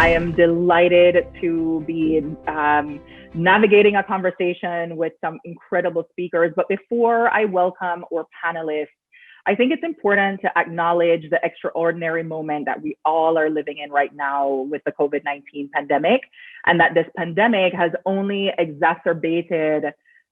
I am delighted to be navigating a conversation with some incredible speakers. But before I welcome our panelists, I think it's important to acknowledge the extraordinary moment that we all are living in right now with the COVID-19 pandemic, and that this pandemic has only exacerbated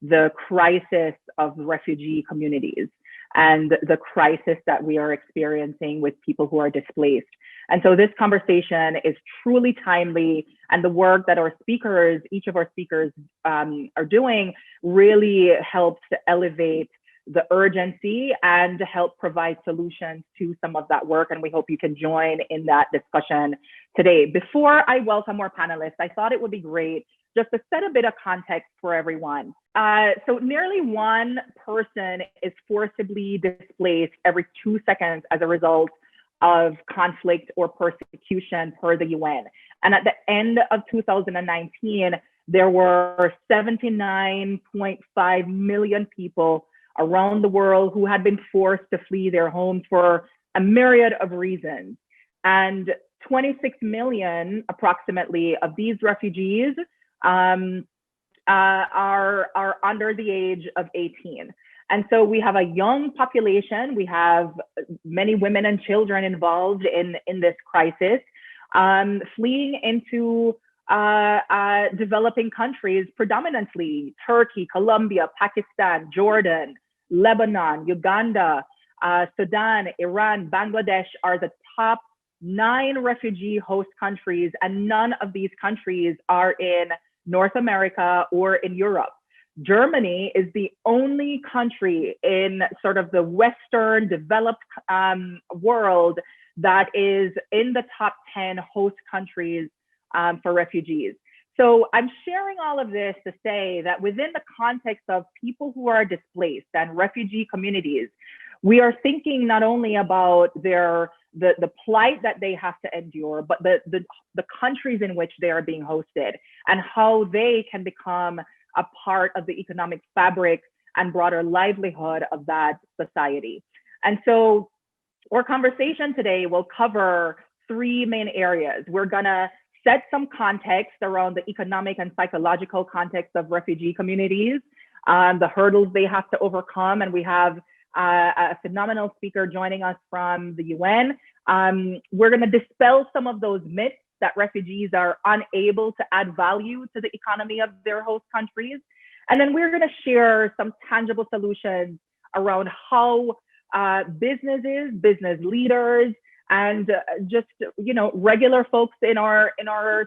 the crisis of refugee communities and the crisis that we are experiencing with people who are displaced. And so this conversation is truly timely, and the work that our speakers, each of our speakers are doing really helps to elevate the urgency and to help provide solutions to some of that work. And we hope you can join in that discussion today. Before I welcome our panelists, I thought it would be great just to set a bit of context for everyone. So nearly one person is forcibly displaced every 2 seconds as a result of conflict or persecution per the UN. And at the end of 2019, there were 79.5 million people around the world who had been forced to flee their homes for a myriad of reasons. And 26 million approximately of these refugees are under the age of 18. And so we have a young population. We have many women and children involved in this crisis, fleeing into developing countries, predominantly Turkey, Colombia, Pakistan, Jordan, Lebanon, Uganda, Sudan, Iran, Bangladesh are the top 9 refugee host countries, and none of these countries are in North America or in Europe. Germany is the only country in sort of the Western developed world that is in the top 10 host countries for refugees. So I'm sharing all of this to say that within the context of people who are displaced and refugee communities, we are thinking not only about the plight that they have to endure, but the countries in which they are being hosted and how they can become a part of the economic fabric and broader livelihood of that society. And so our conversation today will cover 3 main areas. We're gonna set some context around the economic and psychological context of refugee communities, the hurdles they have to overcome. And we have a phenomenal speaker joining us from the UN. We're gonna dispel some of those myths that refugees are unable to add value to the economy of their host countries. And then we're gonna share some tangible solutions around how businesses, business leaders, and just regular folks in our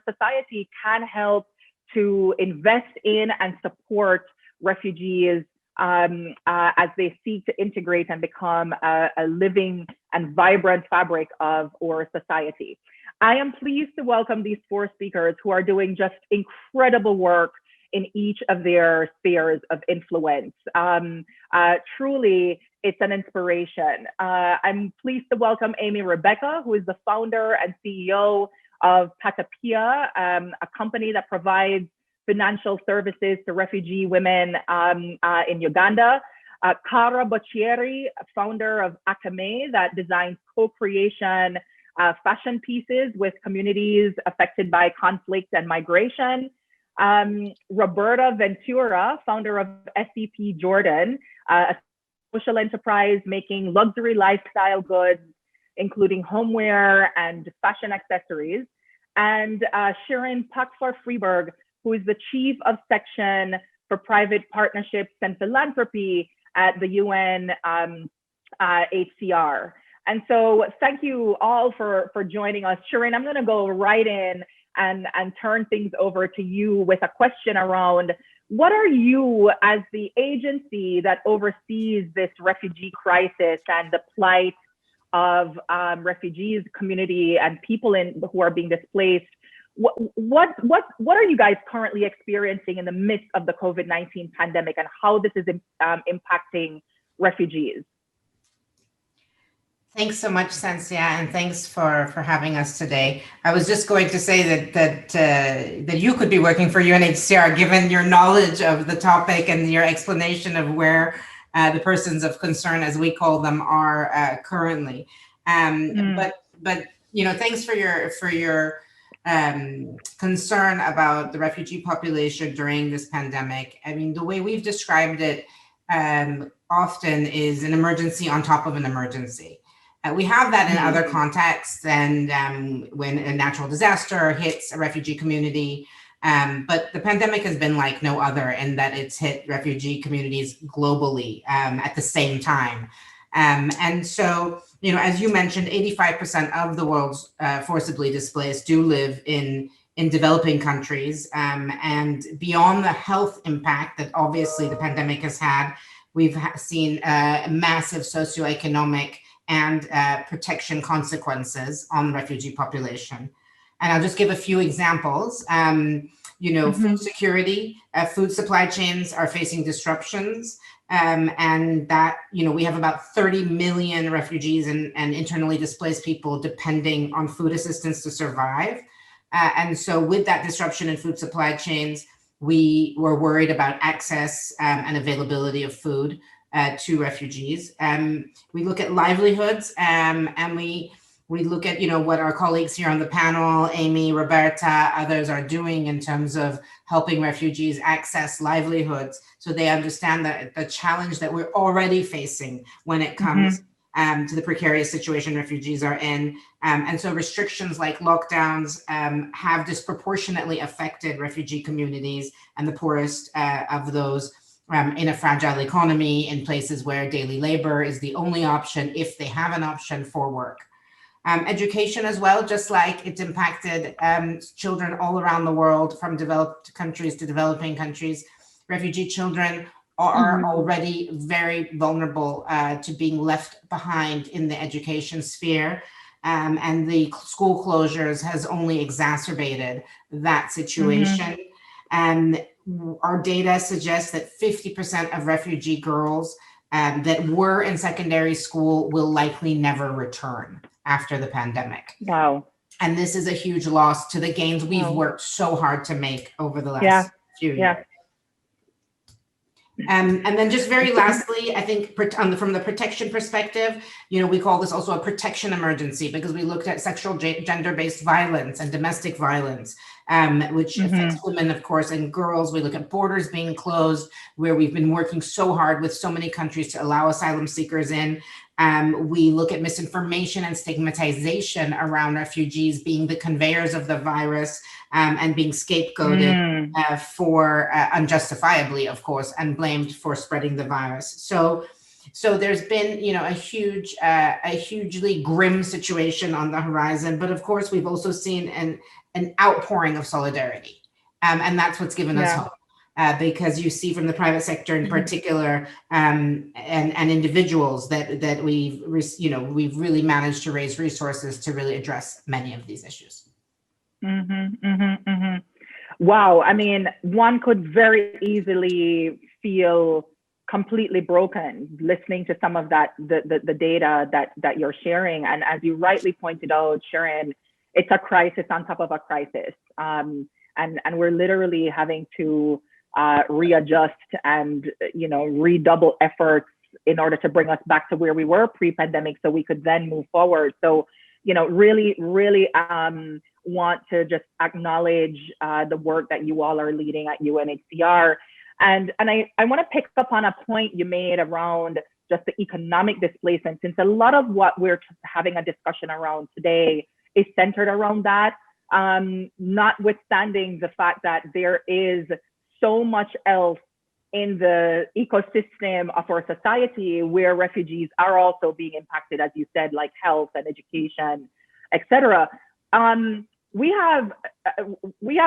society can help to invest in and support refugees as they seek to integrate and become a living and vibrant fabric of our society. I am pleased to welcome these 4 speakers who are doing just incredible work in each of their spheres of influence. Truly, it's an inspiration. I'm pleased to welcome Aime Rebecca, who is the founder and CEO of Patapia, a company that provides financial services to refugee women in Uganda. Cara Boccieri, founder of Akamae, that designs co-creation fashion pieces with communities affected by conflict and migration. Roberta Ventura, founder of SEP Jordan, a social enterprise making luxury lifestyle goods, including homeware and fashion accessories. And Shirin Pakfar-Friborg, who is the chief of section for private partnerships and philanthropy at the UNHCR. And so thank you all for joining us. Shirin, I'm gonna go right in and turn things over to you with a question around what are you, as the agency that oversees this refugee crisis and the plight of refugees community and people who are being displaced, what are you guys currently experiencing in the midst of the COVID-19 pandemic and how this is impacting refugees? Thanks so much, Sancia, and thanks for having us today. I was just going to say that you could be working for UNHCR, given your knowledge of the topic and your explanation of where the persons of concern, as we call them, are currently. But thanks for your concern about the refugee population during this pandemic. I mean, the way we've described it often is an emergency on top of an emergency. We have that in other contexts, and when a natural disaster hits a refugee community, but the pandemic has been like no other in that it's hit refugee communities globally at the same time. And so, you know, as you mentioned, 85% of the world's forcibly displaced do live in developing countries. And beyond the health impact that obviously the pandemic has had, we've seen massive socioeconomic and protection consequences on the refugee population. And I'll just give a few examples. You know, food security, food supply chains are facing disruptions. And that, you know, we have about 30 million refugees and internally displaced people depending on food assistance to survive. And so with that disruption in food supply chains, we were worried about access and availability of food to refugees. We look at livelihoods and we look at, you know, what our colleagues here on the panel, Aime, Roberta, others are doing in terms of helping refugees access livelihoods so they understand that the challenge that we're already facing when it comes to the precarious situation refugees are in. And so restrictions like lockdowns have disproportionately affected refugee communities and the poorest of those in a fragile economy, in places where daily labor is the only option if they have an option for work. Education as well, just like it's impacted children all around the world, from developed countries to developing countries. Refugee children are already very vulnerable to being left behind in the education sphere. And the school closures has only exacerbated that situation. And our data suggests that 50% of refugee girls that were in secondary school will likely never return after the pandemic. Wow. And this is a huge loss to the gains we've worked so hard to make over the last few years. And then just very lastly, I think from the protection perspective, you know, we call this also a protection emergency because we looked at sexual gender-based violence and domestic violence, which affects women, of course, and girls. We look at borders being closed, where we've been working so hard with so many countries to allow asylum seekers in. We look at misinformation and stigmatization around refugees being the conveyors of the virus and being scapegoated for unjustifiably, of course, and blamed for spreading the virus. So there's been, you know, a hugely grim situation on the horizon. But of course, we've also seen an outpouring of solidarity, and that's what's given us hope. Because you see from the private sector in particular, and individuals that we've really managed to raise resources to really address many of these issues. Wow, I mean, one could very easily feel completely broken listening to some of that, the data that you're sharing. And as you rightly pointed out, Shirin, it's a crisis on top of a crisis, and we're literally having to readjust and, you know, redouble efforts in order to bring us back to where we were pre-pandemic so we could then move forward. So, you know, really want to just acknowledge the work that you all are leading at UNHCR. And I want to pick up on a point you made around just the economic displacement, since a lot of what we're having a discussion around today is centered around that, notwithstanding the fact that there is so much else in the ecosystem of our society where refugees are also being impacted, as you said, like health and education, etc. We have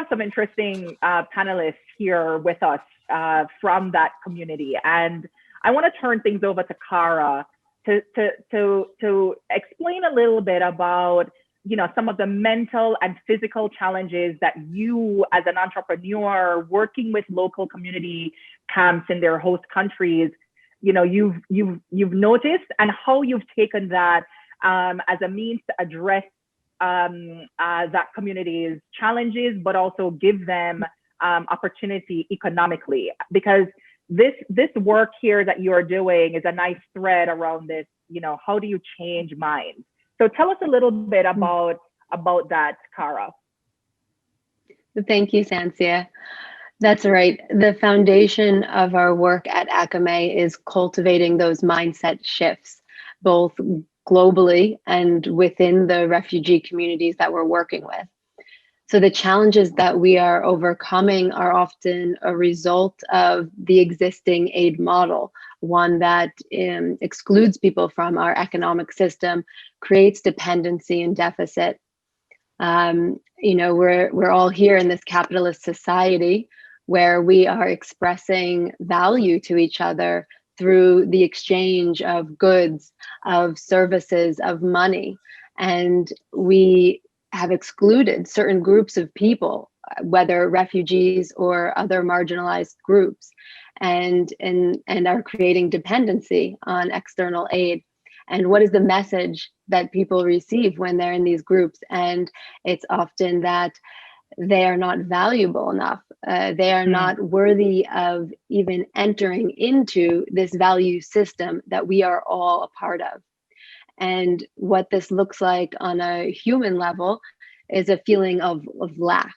some interesting panelists here with us from that community, and I want to turn things over to Cara to explain a little bit about, you know, some of the mental and physical challenges that you, as an entrepreneur working with local community camps in their host countries, you know, you've noticed, and how you've taken that as a means to address that community's challenges, but also give them opportunity economically. Because this work here that you're doing is a nice thread around this, you know, how do you change minds? So tell us a little bit about that, Cara. Thank you, Sancia. That's right. The foundation of our work at Akamae is cultivating those mindset shifts, both globally and within the refugee communities that we're working with. So the challenges that we are overcoming are often a result of the existing aid model, one that excludes people from our economic system, creates dependency and deficit. We're all here in this capitalist society where we are expressing value to each other through the exchange of goods, of services, of money. And we have excluded certain groups of people, whether refugees or other marginalized groups, and are creating dependency on external aid. And what is the message that people receive when they're in these groups? And it's often that they are not valuable enough. They are not worthy of even entering into this value system that we are all a part of. And what this looks like on a human level is a feeling of lack,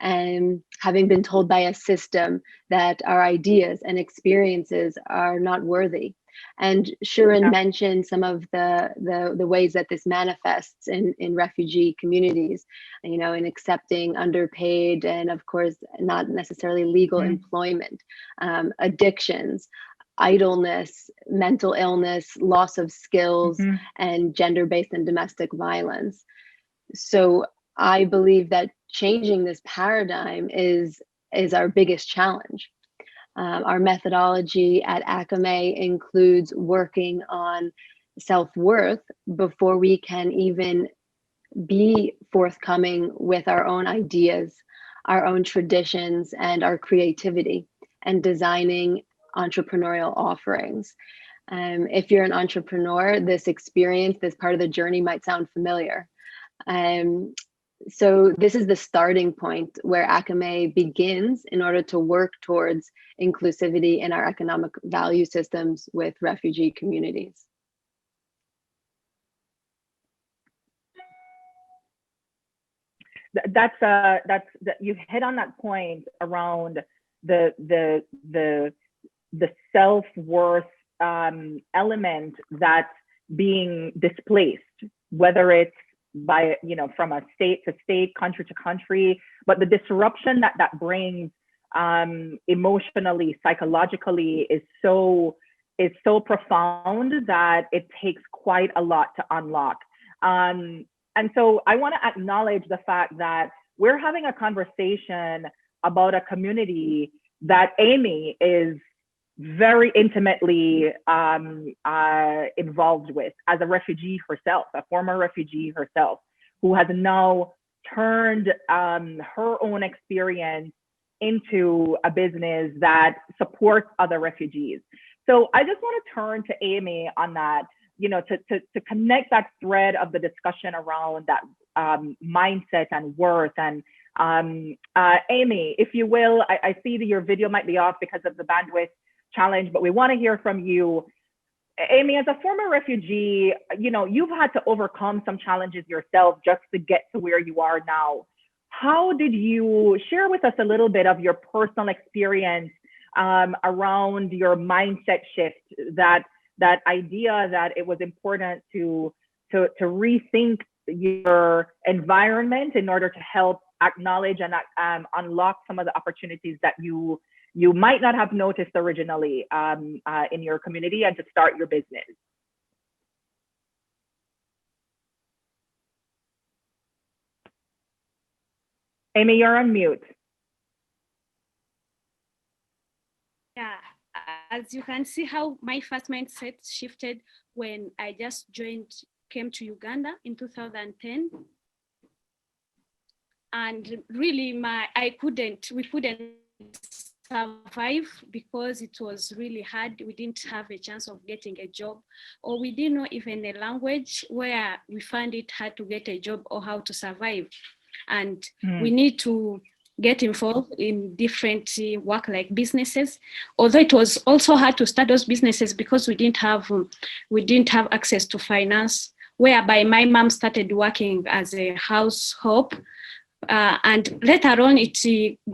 and having been told by a system that our ideas and experiences are not worthy. And Shirin mentioned some of the ways that this manifests in refugee communities, in accepting underpaid and, of course, not necessarily legal employment, addictions, idleness, mental illness, loss of skills, and gender-based and domestic violence. So I believe that changing this paradigm is our biggest challenge. Our methodology at Akamae includes working on self-worth before we can even be forthcoming with our own ideas, our own traditions, and our creativity, and designing entrepreneurial offerings. If you're an entrepreneur, this experience, this part of the journey might sound familiar. So this is the starting point where Akamae begins in order to work towards inclusivity in our economic value systems with refugee communities. You hit on that point around the self-worth element that's being displaced, whether it's by, from a state to state, country to country, but the disruption that brings emotionally, psychologically is so profound that it takes quite a lot to unlock. And so I want to acknowledge the fact that we're having a conversation about a community that Aime is very intimately involved with as a refugee herself, a former refugee herself, who has now turned her own experience into a business that supports other refugees. So I just want to turn to Aime on that, to connect that thread of the discussion around that mindset and worth. And Aime, if you will, I see that your video might be off because of the bandwidth challenge, but we want to hear from you. Aime, as a former refugee, you've had to overcome some challenges yourself just to get to where you are now. How did you share with us a little bit of your personal experience around your mindset shift, that idea that it was important to rethink your environment in order to help acknowledge and unlock some of the opportunities that you might not have noticed originally in your community, and to start your business? Aime, you're on mute. Yeah, as you can see how my first mindset shifted when I just came to Uganda in 2010. And really we couldn't survive because it was really hard. We didn't have a chance of getting a job, or we didn't know even a language where we found it hard to get a job or how to survive. And we need to get involved in different work like businesses, although it was also hard to start those businesses because we didn't have access to finance, whereby my mom started working as a house help and later on it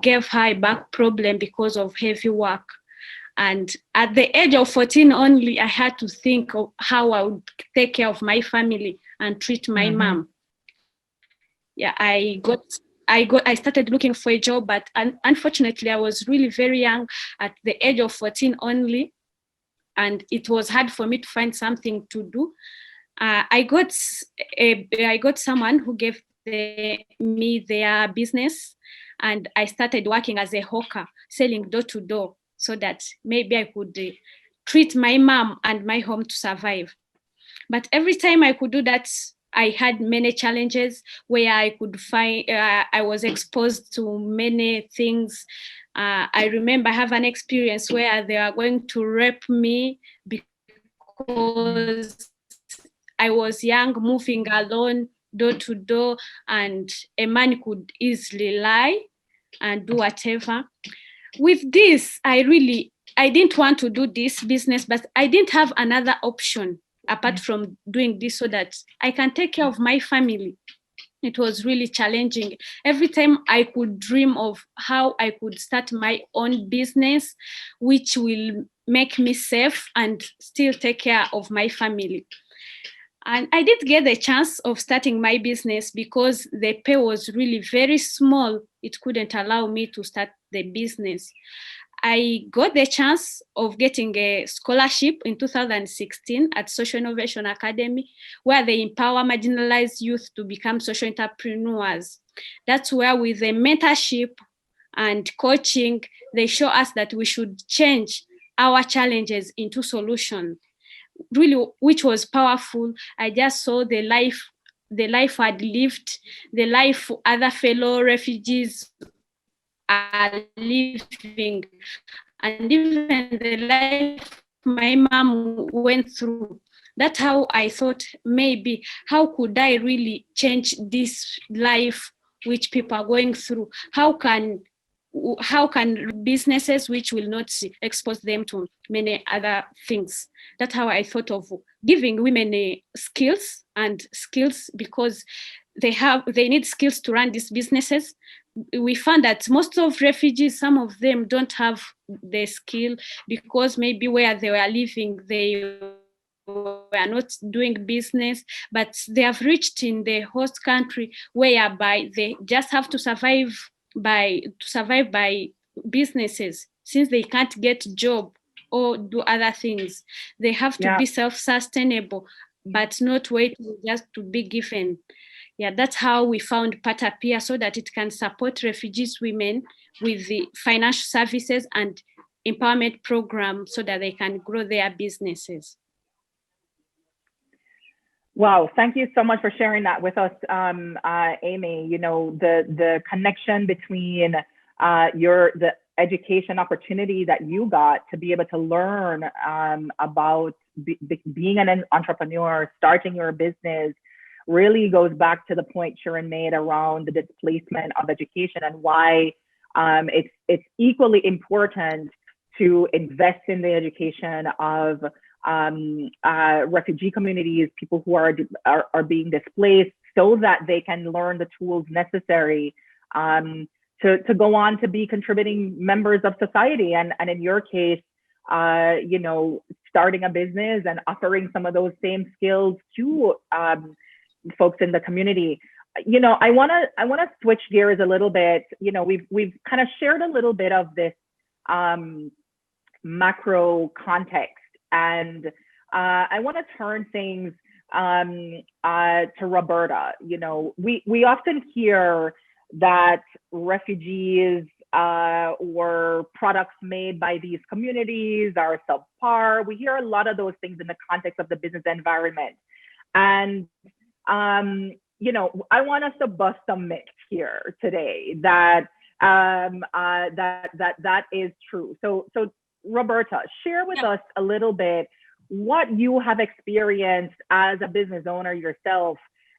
gave her a back problem because of heavy work. And at the age of 14 only, I had to think of how I would take care of my family and treat my mom. Yeah, I started looking for a job, but unfortunately, I was really very young at the age of 14 only, and it was hard for me to find something to do. I got someone who gave me their business, and I started working as a hawker, selling door to door, so that maybe I could treat my mom and my home to survive. But every time I could do that, I had many challenges where I could find, I was exposed to many things. I remember I have an experience where they are going to rape me because I was young, moving alone, door to door, and a man could easily lie and do whatever. With this, I didn't want to do this business, but I didn't have another option apart from doing this so that I can take care of my family. It was really challenging. Every time I could dream of how I could start my own business, which will make me safe and still take care of my family. And I did get the chance of starting my business because the pay was really very small. It couldn't allow me to start the business. I got the chance of getting a scholarship in 2016 at Social Innovation Academy, where they empower marginalized youth to become social entrepreneurs. That's where with the mentorship and coaching, they show us that we should change our challenges into solutions. Really, which was powerful. I just saw the life I'd lived, the life other fellow refugees are living, and even the life my mom went through. That's how I thought, maybe how could I really change this life which people are going through? How can businesses which will not expose them to many other things? That's how I thought of giving women skills because they need skills to run these businesses. We found that most of refugees, some of them don't have the skill because maybe where they were living, they were not doing business, but they have reached in the host country whereby they just have to survive by businesses. Since they can't get job or do other things, they have to be self-sustainable, but not wait just to be given. Yeah, that's how we found Patapia, so that it can support refugees women with the financial services and empowerment program so that they can grow their businesses. Wow, thank you so much for sharing that with us, Aime. You know, the connection between the education opportunity that you got to be able to learn about being an entrepreneur, starting your business, really goes back to the point Shirin made around the displacement of education and why it's equally important to invest in the education of refugee communities, people who are being displaced, so that they can learn the tools necessary to go on to be contributing members of society. And in your case, you know, starting a business and offering some of those same skills to folks in the community. You know, I want to switch gears a little bit. You know, we've kind of shared a little bit of this macro context, and I want to turn things to Roberta. You know, we often hear that refugees or products made by these communities are subpar. We hear a lot of those things in the context of the business environment, and you know, I want us to bust some myths here today that that is true. So Roberta, share with us a little bit what you have experienced as a business owner yourself,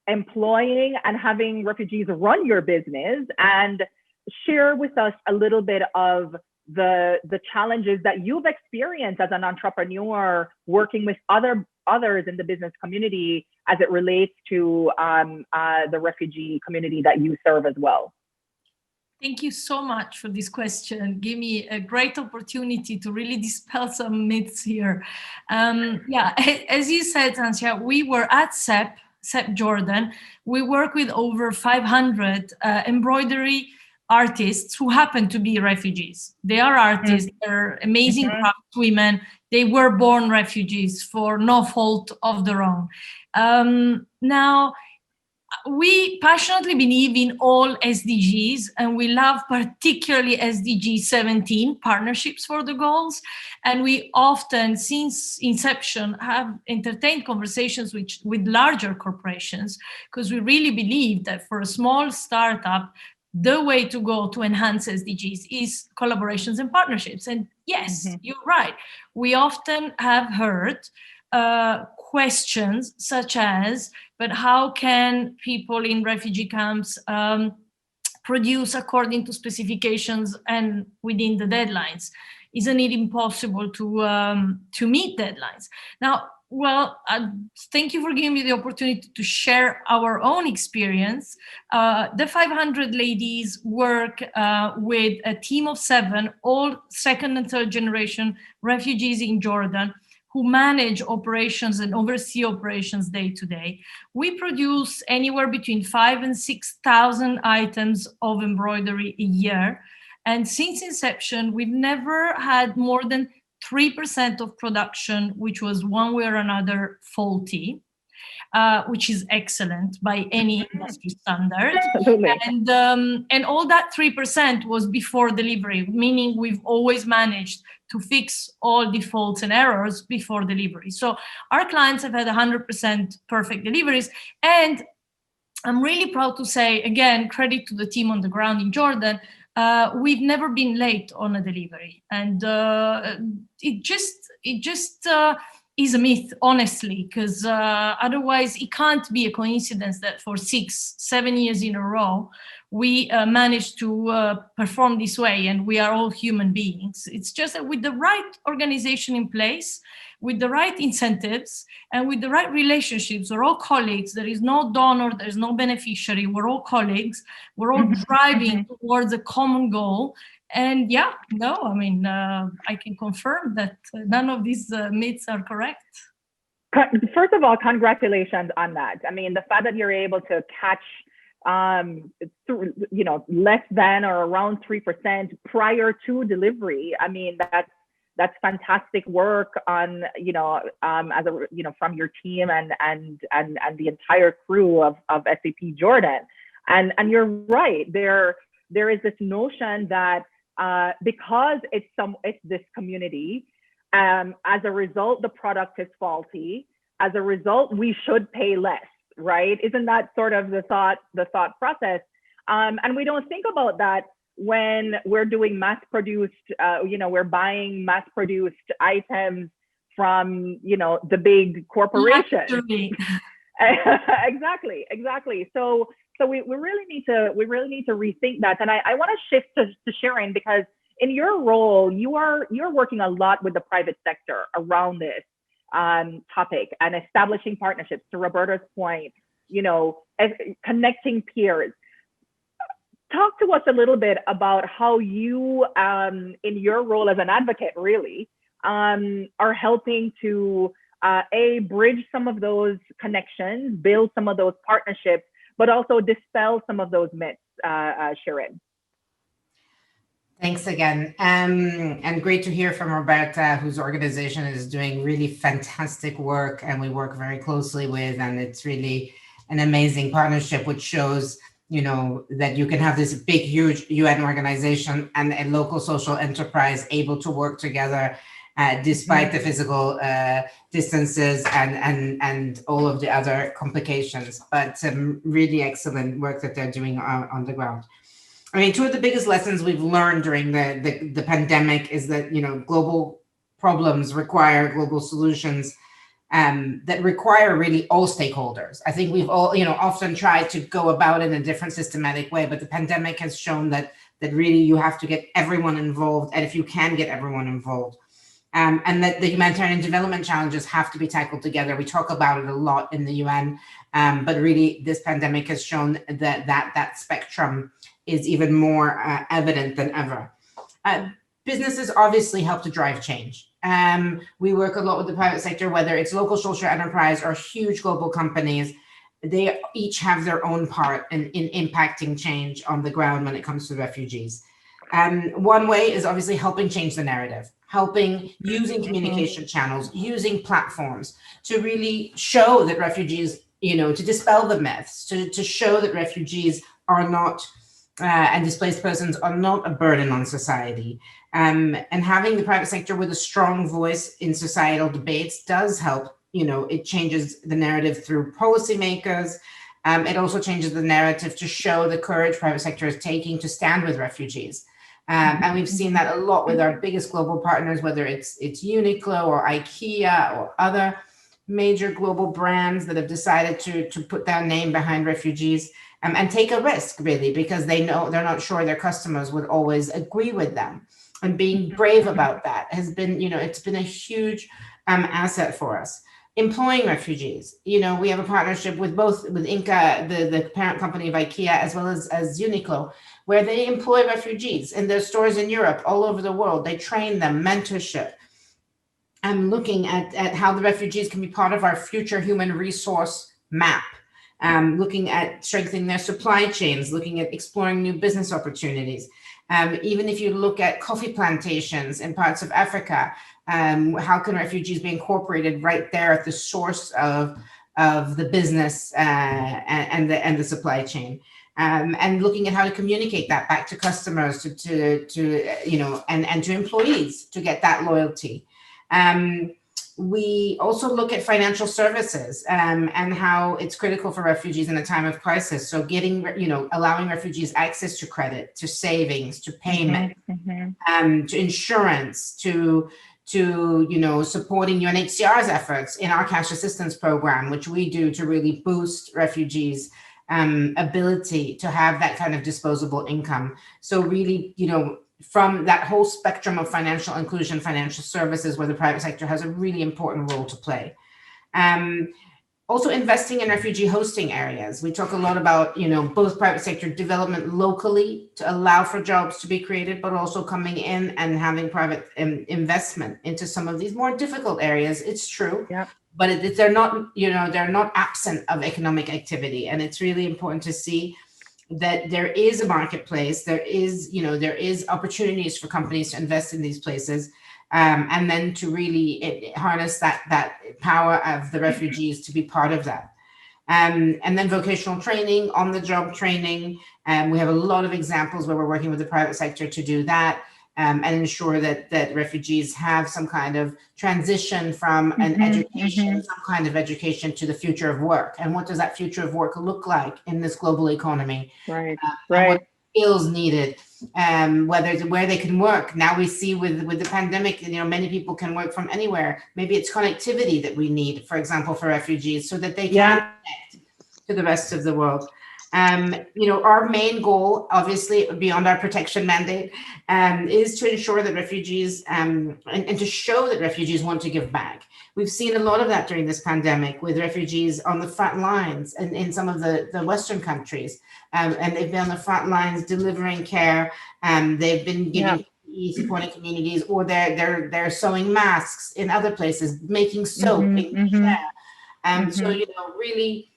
employing and having refugees run your business, and share with us a little bit of the challenges that you've experienced as an entrepreneur working with others in the business community as it relates to the refugee community that you serve as well. Thank you so much for this question. Give me a great opportunity to really dispel some myths here. Yeah, as you said, Sancia, we were at CEP Jordan. We work with over 500 embroidery artists who happen to be refugees. They are artists, they're amazing craftswomen. They were born refugees for no fault of their own. Now, we passionately believe in all SDGs, and we love particularly SDG 17, partnerships for the goals. And we often, since inception, have entertained conversations with larger corporations, because we really believe that for a small startup, the way to go to enhance SDGs is collaborations and partnerships. And yes, you're right. We often have heard questions such as, but how can people in refugee camps produce according to specifications and within the deadlines? Isn't it impossible to meet deadlines? Now, well, thank you for giving me the opportunity to share our own experience. The 500 ladies work with a team of 7, all second and third generation refugees in Jordan, who manage operations and oversee operations day to day. We produce anywhere between 5,000 and 6,000 items of embroidery a year. And since inception, we've never had more than 3% of production, which was one way or another faulty, which is excellent by any industry standard. Absolutely. And all that 3% was before delivery, meaning we've always managed to fix all defaults and errors before delivery. So our clients have had 100% perfect deliveries. And I'm really proud to say, again, credit to the team on the ground in Jordan, we've never been late on a delivery. And it just is a myth, honestly, because otherwise it can't be a coincidence that for 6-7 years in a row, we managed to perform this way, and we are all human beings. It's just that with the right organization in place, with the right incentives, and with the right relationships, we're all colleagues. There is no donor, there's no beneficiary. We're all colleagues. We're all driving towards a common goal. And yeah, no, I mean, I can confirm that none of these myths are correct. First of all, congratulations on that. I mean, the fact that you're able to catch less than or around 3% prior to delivery. I mean, that's fantastic work on, as a, from your team and the entire crew of SAP Jordan. And you're right, there is this notion that because it's this community, as a result, the product is faulty. As a result, we should pay less. Right? Isn't that sort of the thought process? And we don't think about that when we're doing mass-produced, we're buying mass-produced items from, the big corporations. Exactly. So we really need to rethink that. And I want to shift to Shirin, because in your role, you're working a lot with the private sector around this topic and establishing partnerships, to Roberta's point, connecting peers. Talk to us a little bit about how you, in your role as an advocate, really, are helping to bridge some of those connections, build some of those partnerships, but also dispel some of those myths, Shirin. Thanks again. And great to hear from Roberta, whose organization is doing really fantastic work, and we work very closely with, and it's really an amazing partnership, which shows, that you can have this big, huge UN organization and a local social enterprise able to work together despite the physical distances and all of the other complications, but really excellent work that they're doing on the ground. I mean, two of the biggest lessons we've learned during the pandemic is that, global problems require global solutions that require really all stakeholders. I think we've all, often tried to go about it in a different systematic way, but the pandemic has shown that really you have to get everyone involved, and if you can get everyone involved, and that the humanitarian development challenges have to be tackled together. We talk about it a lot in the UN, but really this pandemic has shown that spectrum is even more evident than ever. Businesses obviously help to drive change. We work a lot with the private sector, whether it's local social enterprise or huge global companies. They each have their own part in impacting change on the ground when it comes to refugees. One way is obviously helping change the narrative, helping using communication channels, using platforms to really show that refugees, to dispel the myths, to show that refugees are not, and displaced persons are not a burden on society. And having the private sector with a strong voice in societal debates does help. It changes the narrative through policymakers. It also changes the narrative to show the courage private sector is taking to stand with refugees. And we've seen that a lot with our biggest global partners, whether it's Uniqlo or IKEA or other major global brands that have decided to put their name behind refugees and take a risk, really, because they know they're not sure their customers would always agree with them. And being brave about that has been, it's been a huge asset for us. Employing refugees, we have a partnership with Inca, the parent company of IKEA, as well as Uniqlo, where they employ refugees in their stores in Europe, all over the world. They train them, mentorship. I'm looking at how the refugees can be part of our future human resource map, looking at strengthening their supply chains, looking at exploring new business opportunities. Even if you look at coffee plantations in parts of Africa, how can refugees be incorporated right there at the source of the business and the supply chain, and looking at how to communicate that back to customers, and to employees to get that loyalty. We also look at financial services and how it's critical for refugees in a time of crisis. So allowing refugees access to credit, to savings, to payment, to insurance, to supporting UNHCR's efforts in our cash assistance program, which we do to really boost refugees' ability to have that kind of disposable income. So really, from that whole spectrum of financial inclusion, financial services, where the private sector has a really important role to play. Also investing in refugee hosting areas. We talk a lot about, both private sector development locally to allow for jobs to be created, but also coming in and having private investment into some of these more difficult areas. It's true, but they're not absent of economic activity. And it's really important to see that there is a marketplace, there is opportunities for companies to invest in these places, and then to really harness that power of the refugees to be part of that. And then vocational training, on-the-job training. We have a lot of examples where we're working with the private sector to do that, and ensure that refugees have some kind of transition from an education, some kind of education, to the future of work. And what does that future of work look like in this global economy? Right. And what skills needed, where they can work. Now we see with the pandemic, many people can work from anywhere. Maybe it's connectivity that we need, for example, for refugees, so that they can connect to the rest of the world. Our main goal, obviously, beyond our protection mandate, is to ensure that refugees and to show that refugees want to give back. We've seen a lot of that during this pandemic with refugees on the front lines in some of the Western countries, and they've been on the front lines delivering care. They've been giving supporting communities, or they're sewing masks in other places, making soap, making care. So really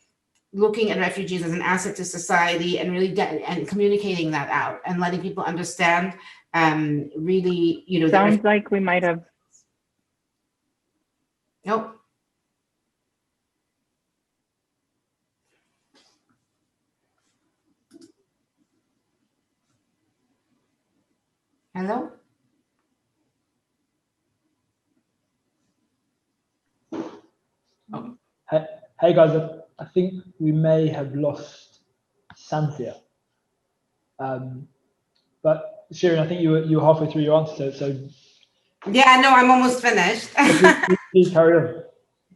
looking at refugees as an asset to society, and really and communicating that out and letting people understand. Really, sounds like we might have. Nope. Hello. Oh. Hey guys, I think we may have lost Sancia. But Shirin, I think you were halfway through your answer, so. Yeah, no, I'm almost finished. Please carry on.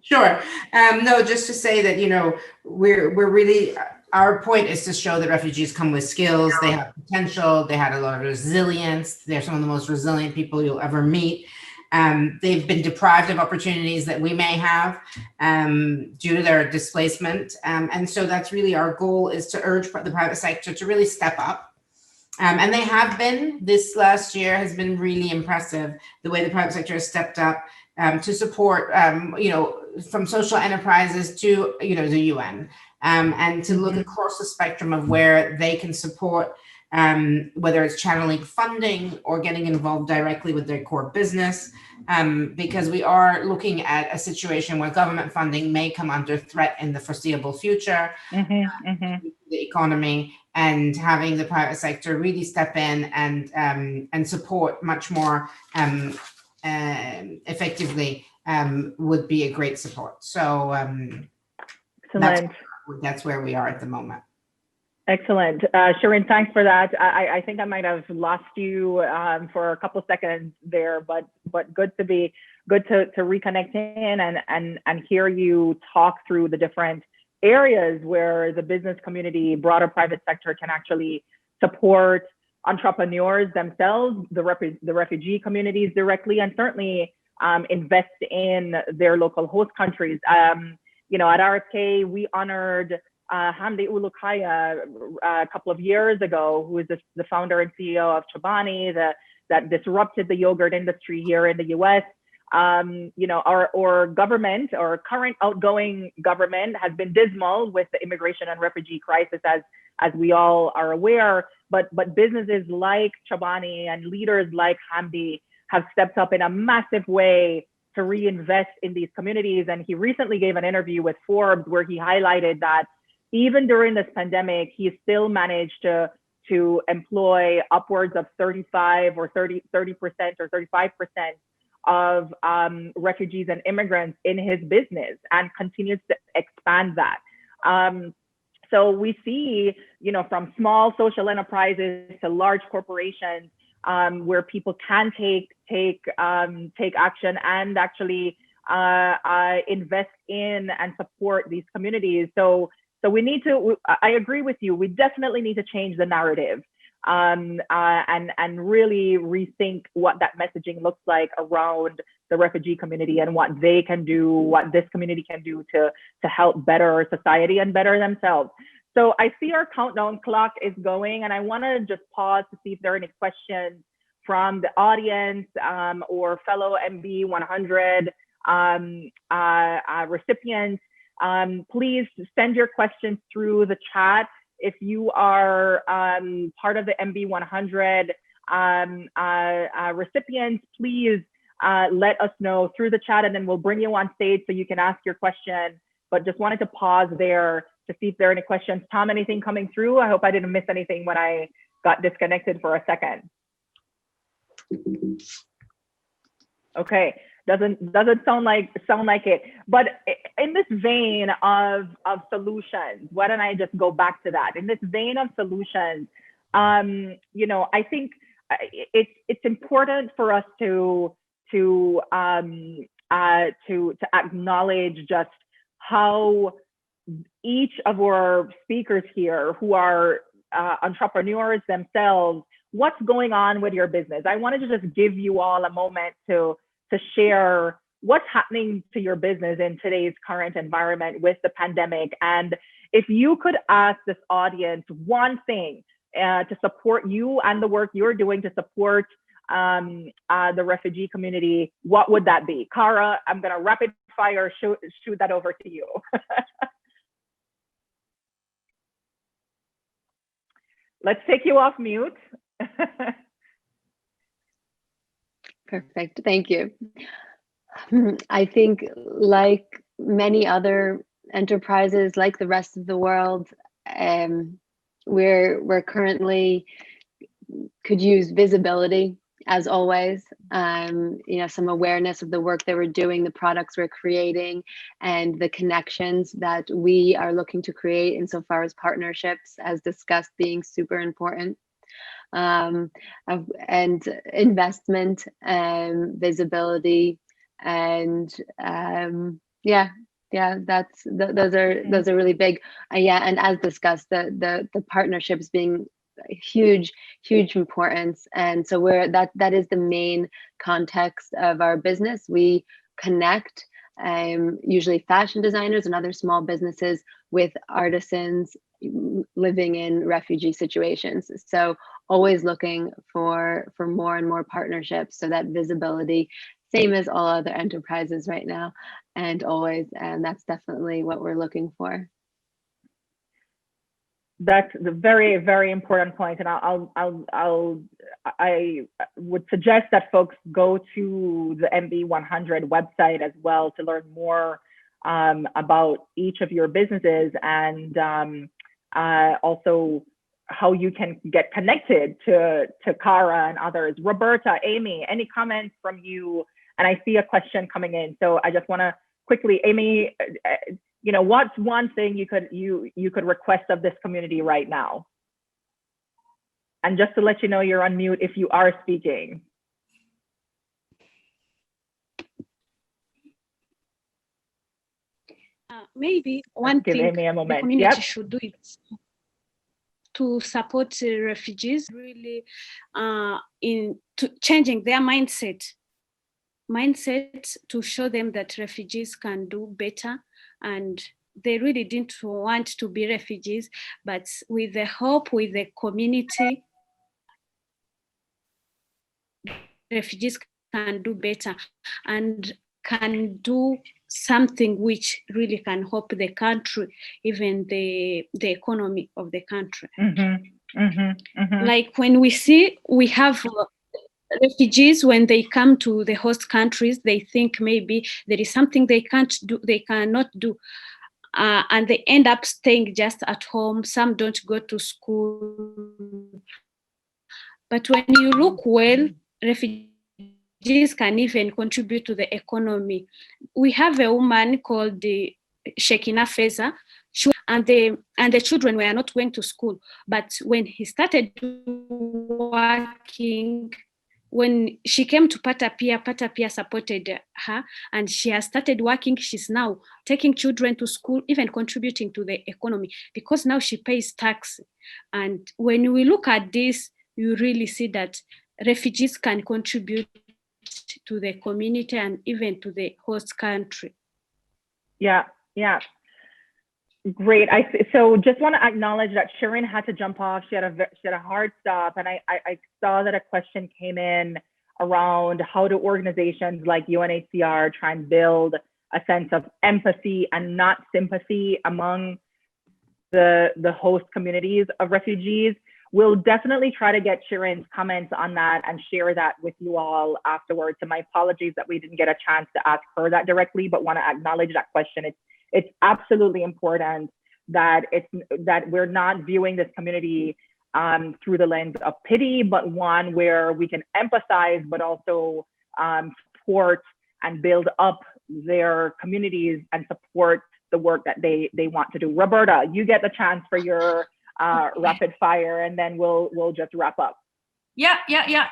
Sure. No, just to say that, we're really, our point is to show that refugees come with skills, they have potential, they had a lot of resilience, they're some of the most resilient people you'll ever meet. They've been deprived of opportunities that we may have due to their displacement. And so that's really our goal, is to urge the private sector to really step up And they have been. This last year has been really impressive, the way the private sector has stepped up to support, from social enterprises to, the UN, and to look across the spectrum of where they can support, whether it's channeling funding or getting involved directly with their core business, because we are looking at a situation where government funding may come under threat in the foreseeable future, the economy, and having the private sector really step in and support much more effectively would be a great support. So that's where we are at the moment. Excellent. Shirin, thanks for that. I think I might have lost you for a couple seconds there, but good to reconnect in and hear you talk through the different areas where the business community, broader private sector can actually support entrepreneurs themselves, the refugee communities directly, and certainly invest in their local host countries. At RFK, we honored Hamdi Ulukaya a couple of years ago, who is the founder and CEO of Chobani, that disrupted the yogurt industry here in the US. Our government, or current outgoing government, has been dismal with the immigration and refugee crisis, as we all are aware. But businesses like Chobani and leaders like Hamdi have stepped up in a massive way to reinvest in these communities. And he recently gave an interview with Forbes where he highlighted that even during this pandemic, he still managed to employ upwards of 30% or 35% of refugees and immigrants in his business, and continues to expand that. So we see, from small social enterprises to large corporations, where people can take action and actually invest in and support these communities. So we need to. I agree with you. We definitely need to change the narrative. And really rethink what that messaging looks like around the refugee community and what they can do, what this community can do to help better society and better themselves. So I see our countdown clock is going, and I want to just pause to see if there are any questions from the audience or fellow MB100 recipients. Please send your questions through the chat. If you are part of the MB100 recipients, please let us know through the chat, and then we'll bring you on stage so you can ask your question. But just wanted to pause there to see if there are any questions. Tom, anything coming through? I hope I didn't miss anything when I got disconnected for a second. Okay. Doesn't sound like it. But in this vein of solutions, why don't I just go back to that? In this vein of solutions, I think it's important for us to acknowledge just how each of our speakers here, who are entrepreneurs themselves, what's going on with your business. I wanted to just give you all a moment to share what's happening to your business in today's current environment with the pandemic. And if you could ask this audience one thing to support you and the work you're doing to support the refugee community, what would that be? Cara, I'm gonna rapid fire shoot that over to you. Let's take you off mute. Perfect, thank you. I think, like many other enterprises, like the rest of the world, we're currently could use visibility, as always. Some awareness of the work that we're doing, the products we're creating, and the connections that we are looking to create insofar as partnerships, as discussed, being super important. And investment, visibility, and those are really big. And as discussed, the partnerships being huge importance. And so that is the main context of our business. We connect usually fashion designers and other small businesses with artisans living in refugee situations. So always looking for more and more partnerships, so that visibility, same as all other enterprises right now, and that's definitely what we're looking for. That's the very, very important point, and I would suggest that folks go to the MB100 website as well to learn more about each of your businesses, and also how you can get connected to Cara and others. Roberta, Aime, any comments from you? And I see a question coming in, so I just want to quickly, Aime, you know, what's one thing you could request of this community right now? And just to let you know, you're on mute if you are speaking. Maybe one thing the community should do is to support refugees, really into changing their mindset to show them that refugees can do better, and they really didn't want to be refugees, but with the hope, with the community, refugees can do better and can do something which really can help the country, even the economy of the country. Like when we have refugees, when they come to the host countries, they think maybe there is something they cannot do, and they end up staying just at home. Some don't go to school. But when you look well, refugees can even contribute to the economy. We have a woman called the Shekina Feza, and the children were not going to school. But when he started working, when she came to Patapia supported her, and she has started working. She's now taking children to school, even contributing to the economy, because now she pays tax. And when we look at this, you really see that refugees can contribute to the community and even to the host country. Yeah. Great. So just want to acknowledge that Shirin had to jump off. She had a hard stop, and I saw that a question came in around how do organizations like UNHCR try and build a sense of empathy and not sympathy among the host communities of refugees. We'll definitely try to get Shirin's comments on that and share that with you all afterwards. And my apologies that we didn't get a chance to ask her that directly, but want to acknowledge that question. It's absolutely important that we're not viewing this community through the lens of pity, but one where we can empathize, but also support and build up their communities and support the work that they want to do. Roberta, you get the chance for your rapid fire, and then we'll just wrap up. Yeah.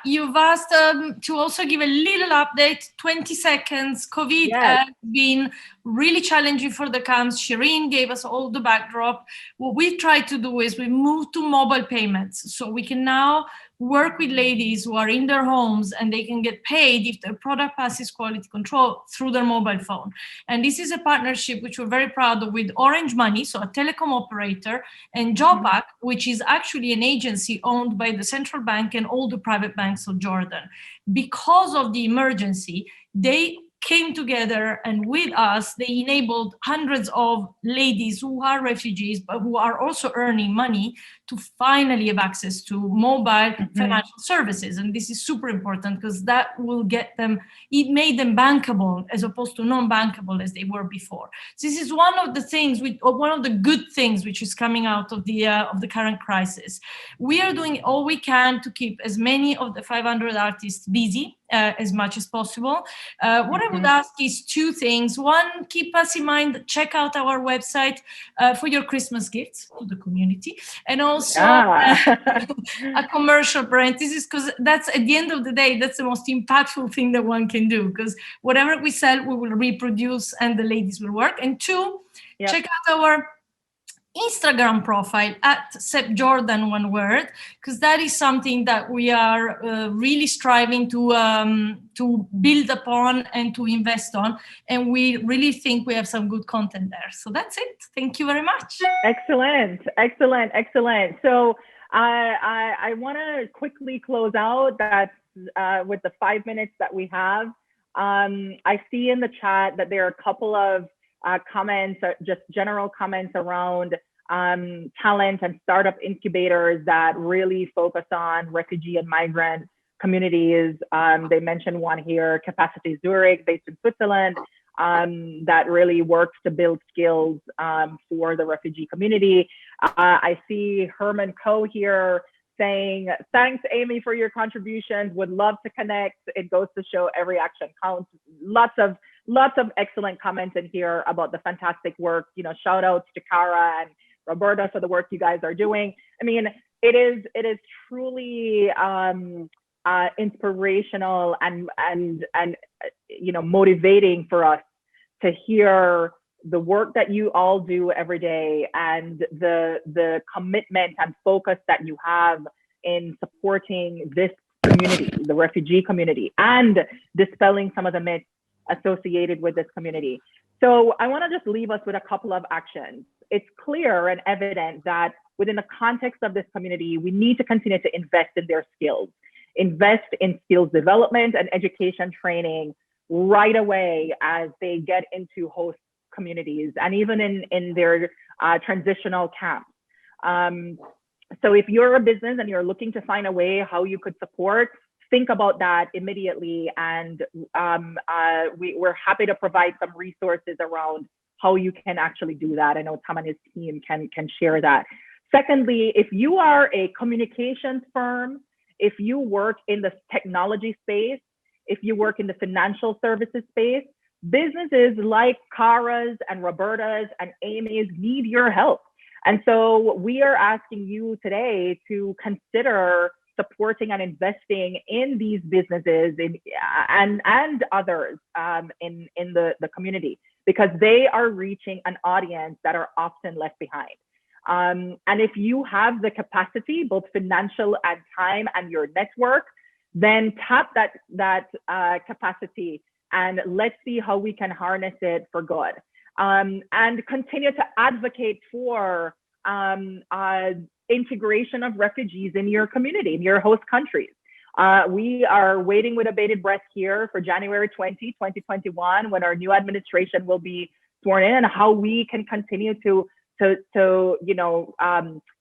You've asked to also give a little update, 20 seconds. COVID has been really challenging for the camps. Shirin gave us all the backdrop. What we've tried to do is we moved to mobile payments. So we can now work with ladies who are in their homes, and they can get paid if their product passes quality control through their mobile phone. And this is a partnership which we're very proud of with Orange Money, so a telecom operator, and Jobac, which is actually an agency owned by the central bank and all the private banks of Jordan. Because of the emergency, they came together, and with us, they enabled hundreds of ladies who are refugees, but who are also earning money, to finally have access to mobile financial services. And this is super important because that will get them, it made them bankable as opposed to non-bankable as they were before. So this is one of the things, one of the good things which is coming out of the current crisis. We are doing all we can to keep as many of the 500 artists busy as much as possible. What I would ask is two things. One, keep us in mind, check out our website for your Christmas gifts to the community. And also a commercial parenthesis, because that's, at the end of the day, that's the most impactful thing that one can do, because whatever we sell, we will reproduce and the ladies will work. And two, check out our Instagram profile at SEP Jordan, one word, because that is something that we are really striving to build upon and to invest on. And we really think we have some good content there. So that's it. Thank you very much. Excellent, excellent, excellent. So I want to quickly close out that with the 5 minutes that we have. I see in the chat that there are a couple of comments, just general comments around talent and startup incubators that really focus on refugee and migrant communities. They mentioned one here, Capacity Zurich, based in Switzerland, that really works to build skills for the refugee community. I see Herman Coe here saying, thanks, Aime, for your contributions. Would love to connect. It goes to show every action counts. Lots of excellent comments in here about the fantastic work. You know, shout outs to Cara and Roberta for the work you guys are doing. I mean, it is truly inspirational and you know, motivating for us to hear the work that you all do every day and the commitment and focus that you have in supporting this community, the refugee community, and dispelling some of the myths associated with this community. So I want to just leave us with a couple of actions. It's clear and evident that within the context of this community, we need to continue to invest in their skills, invest in skills development and education training right away as they get into host communities and even in their transitional camps. So if you're a business and you're looking to find a way how you could support, think about that immediately. And we're happy to provide some resources around how you can actually do that. I know Tom and his team can share that. Secondly, if you are a communications firm, if you work in the technology space, if you work in the financial services space, businesses like Cara's and Roberta's and Aime's need your help. And so we are asking you today to consider supporting and investing in these businesses and others in the community, because they are reaching an audience that are often left behind. And if you have the capacity, both financial and time and your network, then tap that capacity and let's see how we can harness it for good. And continue to advocate for integration of refugees in your community, in your host countries. We are waiting with a bated breath here for January 2021, when our new administration will be sworn in, and how we can continue to you know,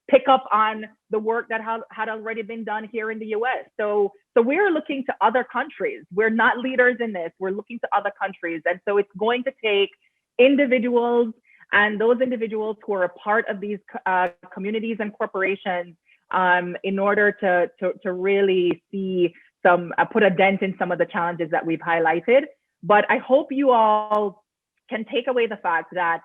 pick up on the work that had already been done here in the US. So we're looking to other countries. We're not leaders in this. We're looking to other countries. And so it's going to take individuals and those individuals who are a part of these communities and corporations in order to really see some, put a dent in some of the challenges that we've highlighted. But I hope you all can take away the fact that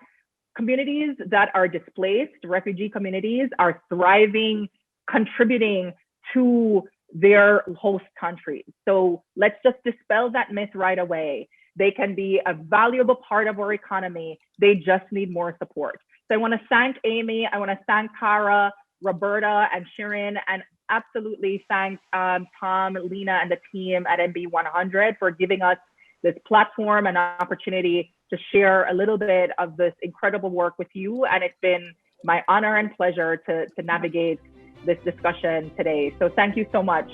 communities that are displaced, refugee communities, are thriving, contributing to their host countries. So let's just dispel that myth right away. They can be a valuable part of our economy. They just need more support. So I want to thank Aime. I want to thank Cara, Roberta, and Shirin, and absolutely thank Tom, Lena, and the team at MB100 for giving us this platform and opportunity to share a little bit of this incredible work with you. And it's been my honor and pleasure to navigate this discussion today. So thank you so much.